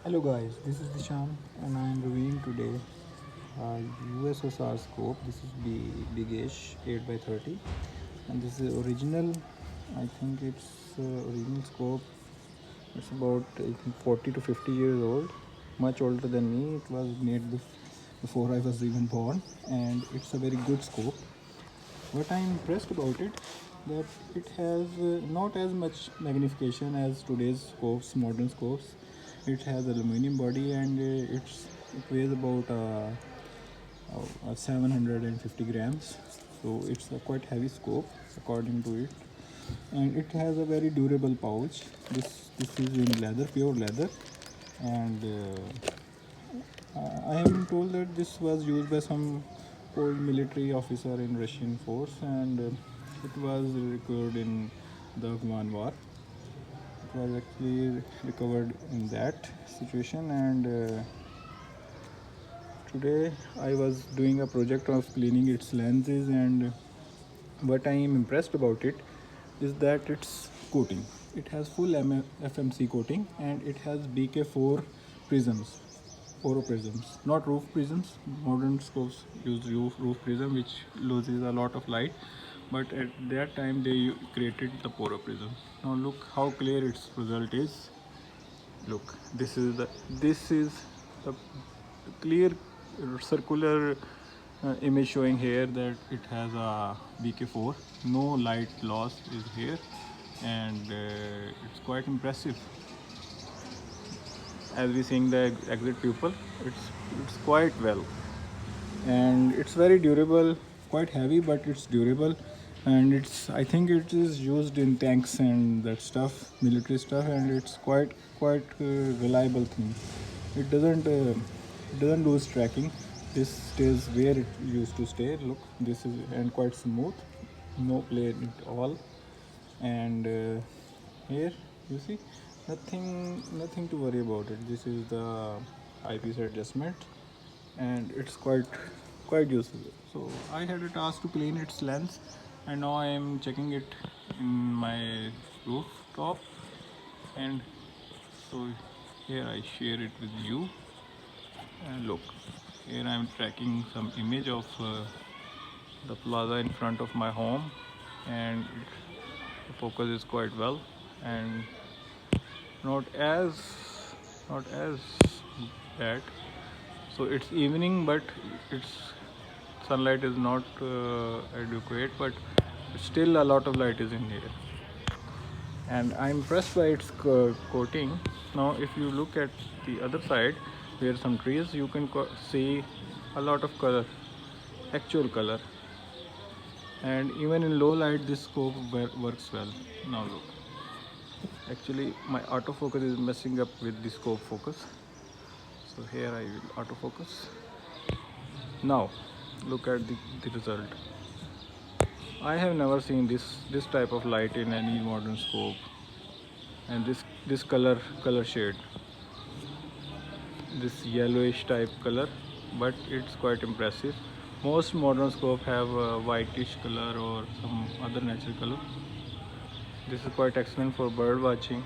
Hello guys, this is Dishan and I am reviewing today USSR scope. This is Bigesh 8x30 and this is original. I think it's original scope. It's about I think 40 to 50 years old, much older than me. It was made before I was even born, and it's a very good scope. What I am impressed about it, that it has not as much magnification as today's scopes, modern scopes. It has aluminum body and it weighs about 750 grams. So it's a quite heavy scope according to it, and it has a very durable pouch. This is in leather, pure leather, and I have been told that this was used by some old military officer in Russian force, and it was recovered in the Afghan war. It was actually recovered in that situation, and today I was doing a project of cleaning its lenses, and what I am impressed about it is that its coating. It has full FMC coating, and it has BK4 prisms, foro prisms, not roof prisms. Modern scopes use roof prism, which loses a lot of light, but at that time they created the poro prism. Now look how clear its result is. Look, this is the clear circular image showing here that it has a BK4. No light loss is here, and it's quite impressive. As we seeing the exit pupil, it's quite well, and it's very durable, quite heavy, but it's durable. And it's, I think it is used in tanks and that stuff, military stuff, and it's quite reliable thing. It doesn't lose tracking. This stays where it used to stay. Look, this is, and quite smooth, no play at all. And here you see, nothing to worry about it. This is the eyepiece adjustment, and it's quite useful. So I had a task to clean its lens, and now I am checking it in my rooftop. And so here I share it with you. And look, here I am tracking some image of the plaza in front of my home, and the focus is quite well, and not as not as bad. So it's evening, but its sunlight is not adequate, but still a lot of light is in here, and I'm impressed by its coating. Now if you look at the other side where some trees, you can see a lot of color, actual color, and even in low light this scope works well. Now look, actually my autofocus is messing up with the scope focus, so here I will autofocus. Now look at the result. I have never seen this type of light in any modern scope, and this color shade, this yellowish type color, but it's quite impressive. Most modern scope have a whitish color or some other natural color. This is quite excellent for bird watching,